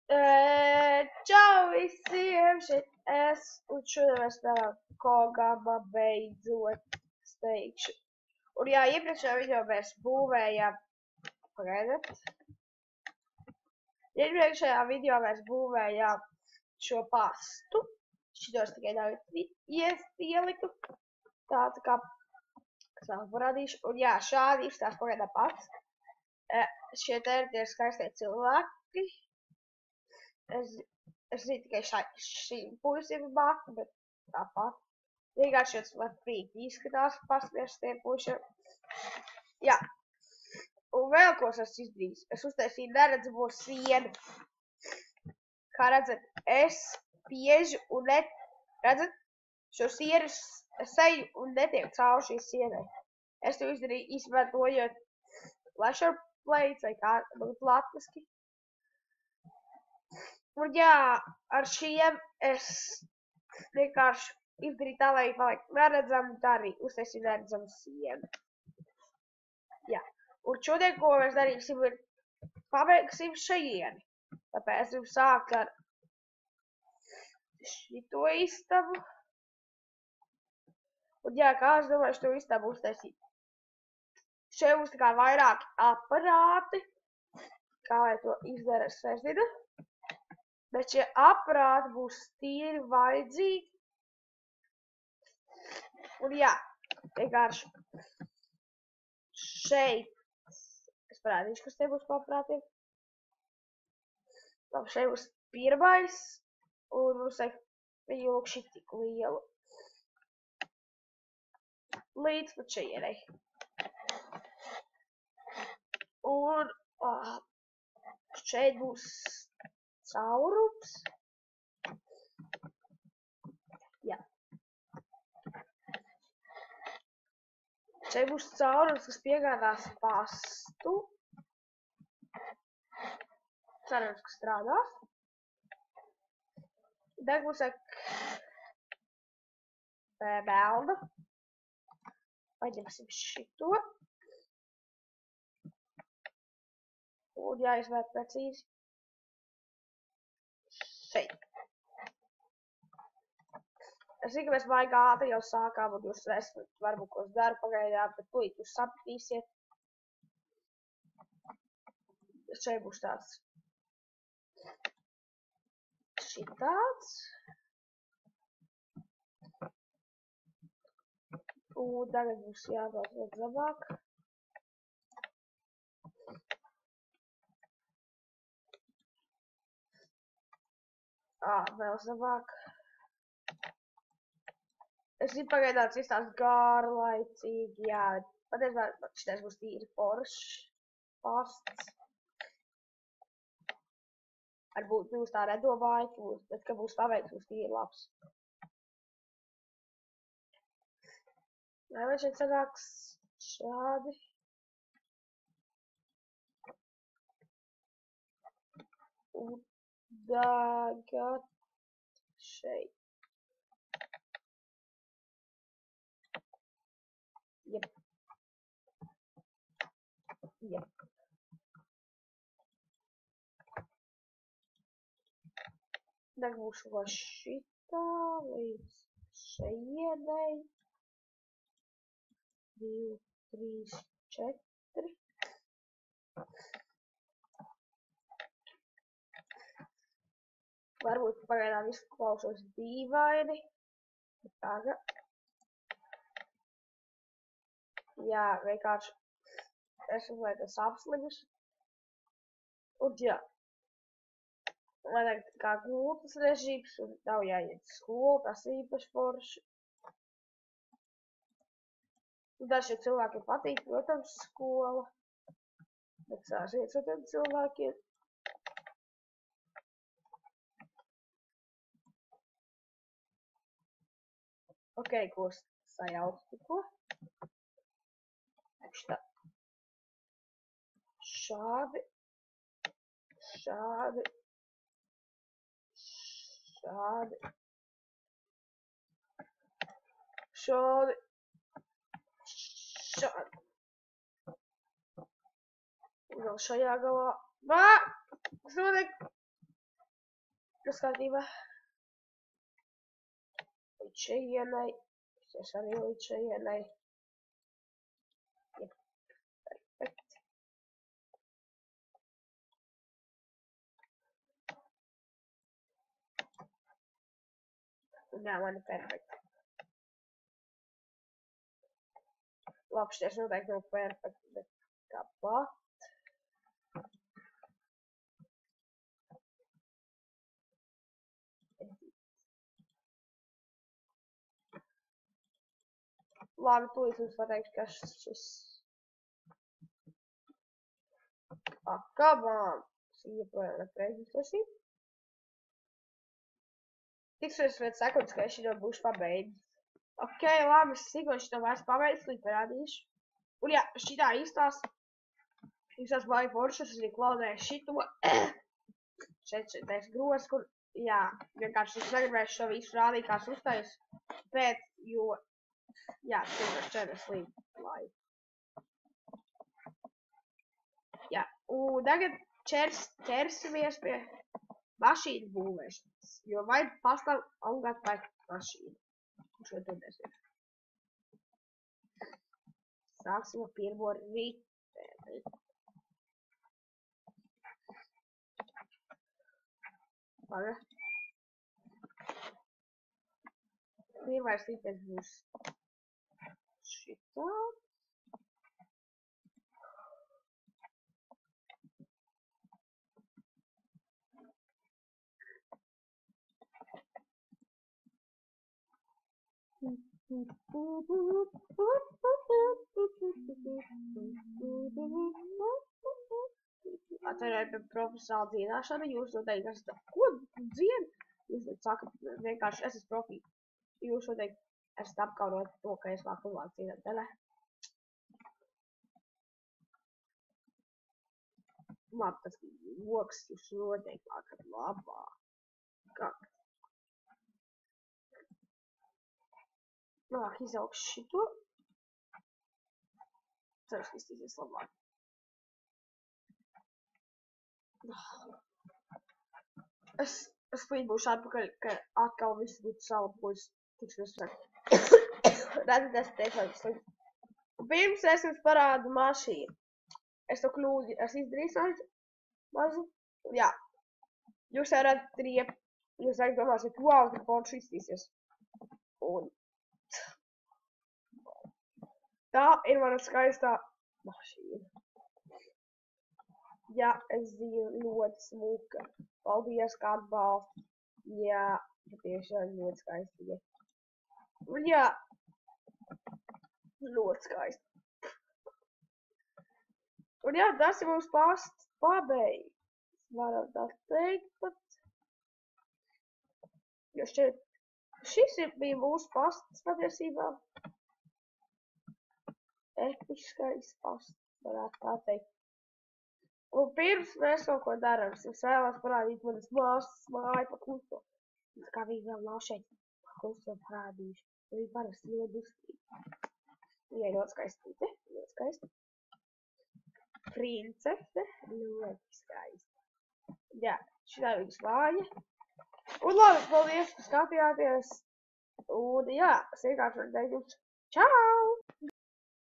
Čau visiem, šeit es, un šodien mēs spēlējam Kogama beidzot steigšu. Un jā, iepriekšējā video mēs būvējām, pagaidat. Iepriekšējā video mēs būvējām šo pastu. Šitos tikai ieliku. Tā kā, kas vēl parādīšu. Un jā, šādi izstās pagaidā pats. Šie te ir tie skaistie cilvēki. Es zinu tikai šīm puisim bāku, bet tāpat. Vienkārši šeit lepīgi izskatās paskaties tiem puišiem. Jā. Un vēl ko es esmu izdarījis. Es uztaisīju neredzamo sienu. Kā redzat, es piežu un redzat, šo sienu seju un netiek cauri šī sienai. Es to izdarīju izmantojot Flasher Plates vai kā latviski. Un jā, ar šiem es vienkārši izdarīju tā, lai paliek neredzami, tā arī uztaisīju neredzamu sienu. Jā, un šodien, ko mēs darīsim, ir pabeigsim šajieni. Tāpēc es sāku ar šito istabu. Un jā, kā es domāju, šo istabu uztaisīt. Šeit būs tā kā vairāki aparāti, kā lai to izdara, es nezinu. Bet šie aparāti būs tīri vajadzīgi. Un jā, vienkārši šeit, es parādīšu, kas te būs pa aparātiem. Labi, šeit būs pirmais, un mums vajag viņu lūk šit tik lielu. Līdz pat šajienai. Un šeit būs caurums. Jā. Šeit būs caurums, kas piegādās pastu. Cerams, ka strādās. Tagad būs melna. Paņemsim šito. Un jāizvērt precīzi. Šeit. Es zinu, ka mēs baigi ātri jau sākām, un jūs esat varbūt, ko es daru pagaidām, bet tūlīt jūs sapratīsiet. Šeit būs tāds šitāds. Un tagad būs jābūt vēl labāk. Vēl labāk. Es zinu, pagaidām tas izstāst garlaicīgi, jā. Patiesībā šitais būs tīri foršs pasts. Varbūt jūs tā nedomājat, bet ka būs paveikts, būs tīri labs. Vai šeit sanāks šādi. Un tagad šeit. Jep. Tagad būs vēl šitā līdz šajienai. 2, 3, 4. Varbūt pagaidām izklausos dīvaini. Tagad. Jā, vienkārši esmu liekas apslimis. Un jā. Man tagad kā gultas režīms un nav jāiet skolu, tas īpaši forši. Un dažiem cilvēkiem patīk, protams, skola. Bet sāžiet citiem cilvēkiem. Ok, ko sajaukt tikko. Šitā. Šādi. Šādi. Šādi. Šādi. Šādi. Un vēl šajā galā. Kas notiek? Tas kārtībā. Līdz šejienai. Es arī līdz šejienai. Jep, perfekt. Nē, man ir perfekt. Labi, šities noteikti nav perfekt, bet tāpat. Labi, tūlīt jums pateikšu, kas šis. Come on! Joprojām nepreizināsim. Tiksimies pēc sekundes, ka es šito būšu pabeidzis. Ok, labi, es sīkoši šito vairs pabeidzis, līdz parādīšu. Un jā, šitā īstās baigi foršas, es arī klaudēju šito. Šeit grozs, kur, jā, vienkārši es negribēju šo visu rādīt, kā es uztais. Bet, jo, jā, 4 līdz laiku. Jā, un tagad ķersimies pie mašīnas būvēšanas, jo vajag pastāv augāt pēc mašīnu. Šo to desies. Sāksim ar pirmo riteni. Paga. Pirmais ritenis būs šitā. Atvainojiet par profesionālu dziedāšanu, jūs noteikti esat, ko dzied? Jūs sakat, vienkārši es esmu profi. Jūs noteikti esat apkaunot to, ka es māku labāk dziedāt, ne? Labi, tas loks jūs noteikti mākat labāk. Kā? Nāk, izaugšu šito. Ceru, ka iztīsies labāk. Es līdz būšu atpakaļ, ka atkal viss būtu salabojis. Tiksimies saka. Redzat, es tiešām slikti. Pirms es jums parādu mašīnu. Es to kļūdu, es izdarīju mazu. Jā. Jūs jau redzat riepu. Jūs domāsiet, wow, ka forši iztīsies. Un tā ir mana skaistā mašīna. Jā, es zinu, ļoti smuka. Paldies, kā atbalsta. Jā, patiešām ļoti skaisti. Un jā, ļoti skaisti. Un jā, tas ir mums pasts pabeigts. Varam tā teikt pat. Jo šķiet, šis bija mūsu pasts patiesībā. Episkais pasts, varētu tā teikt. Un pirms mēs kaut ko darām, es vēlos parādīt manas māsas māju pa kluso. Kā viņa vēl nav šeit pa kluso parādījuši. Viņa parasti ļoti dusmīga. Viņa ļoti skaistīte, ļoti skaista. Princese, ļoti skaista. Jā, šitā viņas māja. Un labi, paldies, ka skatījāties. Un jā, es vienkārši varu teikt jums čau!